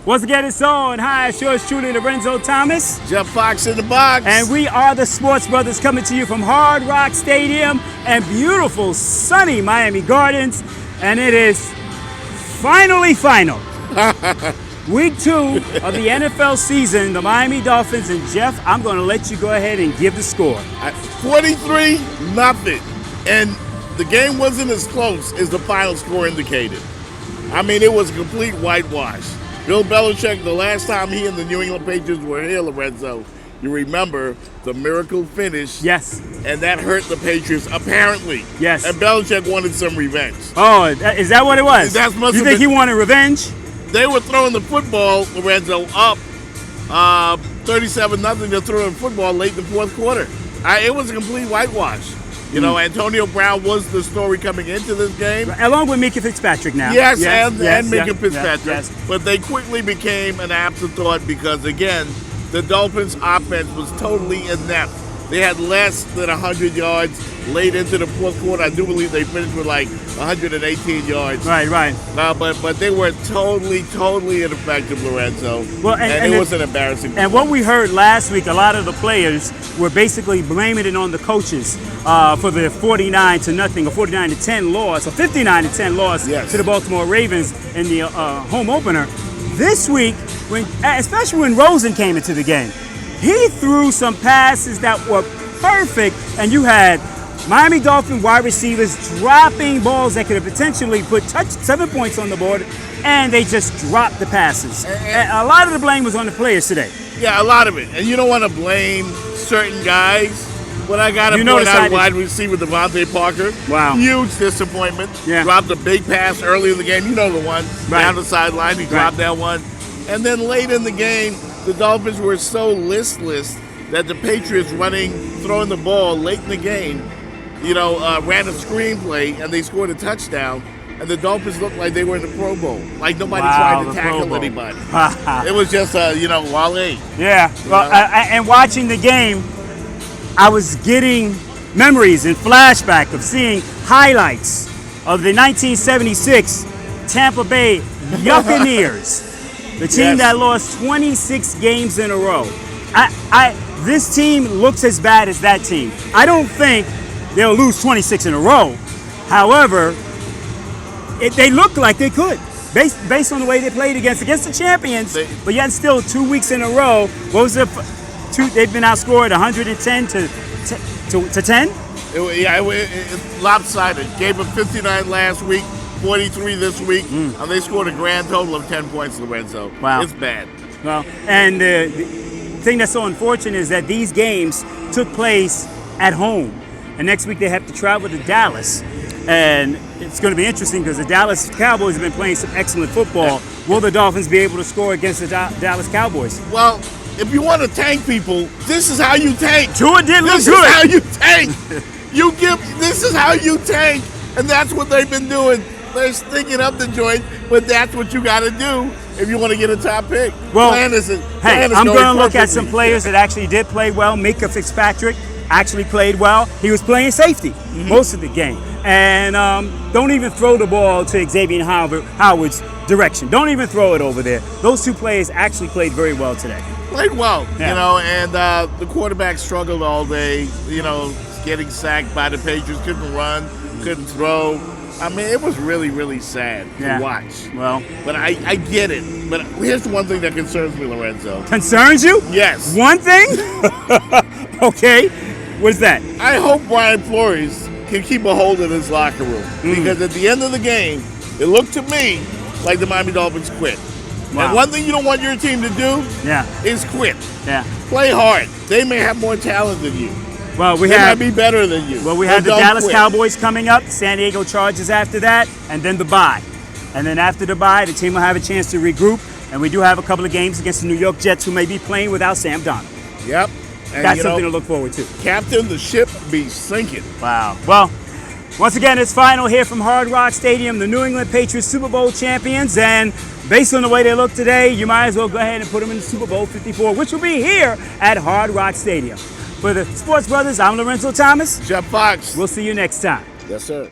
Once again, it's on. Hi, it's yours truly, Lorenzo Thomas. Jeff Fox in the box. And we are the Sports Brothers coming to you from Hard Rock Stadium and beautiful, sunny Miami Gardens. And it is finally final. Week 2 of the NFL season, the Miami Dolphins. And Jeff, I'm going to let you go ahead and give the score. 43-0. And the game wasn't as close as the final score indicated. I mean, it was a complete whitewash. Bill Belichick, the last time he and the New England Patriots were here, Lorenzo, you remember the miracle finish. Yes. And that hurt the Patriots, apparently. Yes. And Belichick wanted some revenge. Oh, is that what it was? You think he wanted revenge? They were throwing the football, Lorenzo, up 37-0. They're throwing football late in the fourth quarter. It was a complete whitewash. You know, Antonio Brown was the story coming into this game. Along with Mika Fitzpatrick now. Yes, and Mika Fitzpatrick. Yes. But they quickly became an afterthought because, again, the Dolphins' offense was totally inept. They had less than 100 yards late into the fourth quarter. I do believe they finished with like 118 yards. Right. But they were totally ineffective, Lorenzo. Well, and it was an embarrassing. And what we heard last week, a lot of the players were basically blaming it on the coaches for the 49-0 or 49-10 loss, or 59-10 loss to the Baltimore Ravens in the home opener. This week, especially when Rosen came into the game, he threw some passes that were perfect, and you had Miami Dolphin wide receivers dropping balls that could have potentially put 7 points on the board, and they just dropped the passes. And a lot of the blame was on the players today. Yeah, a lot of it. And you don't want to blame certain guys, but I got to point out wide receiver Devontae Parker. Wow. Huge disappointment. Yeah. Dropped a big pass early in the game. You know the one. Down the sideline. He dropped that one. And then late in the game, the Dolphins were so listless that the Patriots throwing the ball late in the game, ran a screenplay and they scored a touchdown. And the Dolphins looked like they were in the Pro Bowl. Like nobody tried to tackle anybody. It was just, Wale. Yeah. Well, and watching the game, I was getting memories and flashback of seeing highlights of the 1976 Tampa Bay Buccaneers. The team that lost 26 games in a row. This team looks as bad as that team. I don't think they'll lose 26 in a row. However, they look like they could, based on the way they played against the champions. But yet still 2 weeks in a row. What was it? They've been outscored 110 to 10? It's lopsided. Gave them 59 last week. 43 this week, and they scored a grand total of 10 points, Lorenzo. Wow. It's bad. Well, and the thing that's so unfortunate is that these games took place at home. And next week they have to travel to Dallas. And it's going to be interesting because the Dallas Cowboys have been playing some excellent football. Will the Dolphins be able to score against the Dallas Cowboys? Well, if you want to tank people, this is how you tank. Tua did look good. This is how you tank. This is how you tank. And that's what they've been doing. They're sticking up the joint, but that's what you got to do if you want to get a top pick. Well, I'm going to look at some players that actually did play well. Mika Fitzpatrick actually played well. He was playing safety most of the game. And don't even throw the ball to Xavier Howard's direction. Don't even throw it over there. Those two players actually played very well today. Played well, and the quarterback struggled all day, getting sacked by the Patriots. Couldn't run, couldn't throw. I mean, it was really, really sad to watch. Well, but I get it. But here's the one thing that concerns me, Lorenzo. Concerns you? Yes. One thing? Okay. What's that? I hope Brian Flores can keep a hold of his locker room. Because at the end of the game, it looked to me like the Miami Dolphins quit. Wow. And one thing you don't want your team to do is quit. Yeah. Play hard. They may have more talent than you. Well, they might be better than you. Well, we have the Dallas Cowboys coming up, San Diego Chargers after that, and then the bye. And then after the bye, the team will have a chance to regroup, and we do have a couple of games against the New York Jets who may be playing without Sam Darnold. Yep. And that's something to look forward to. Captain, the ship be sinking. Wow. Well, once again, it's final here from Hard Rock Stadium, the New England Patriots Super Bowl champions, and based on the way they look today, you might as well go ahead and put them in the Super Bowl 54, which will be here at Hard Rock Stadium. For the Sports Brothers, I'm Lorenzo Thomas. Jeff Fox. We'll see you next time. Yes, sir.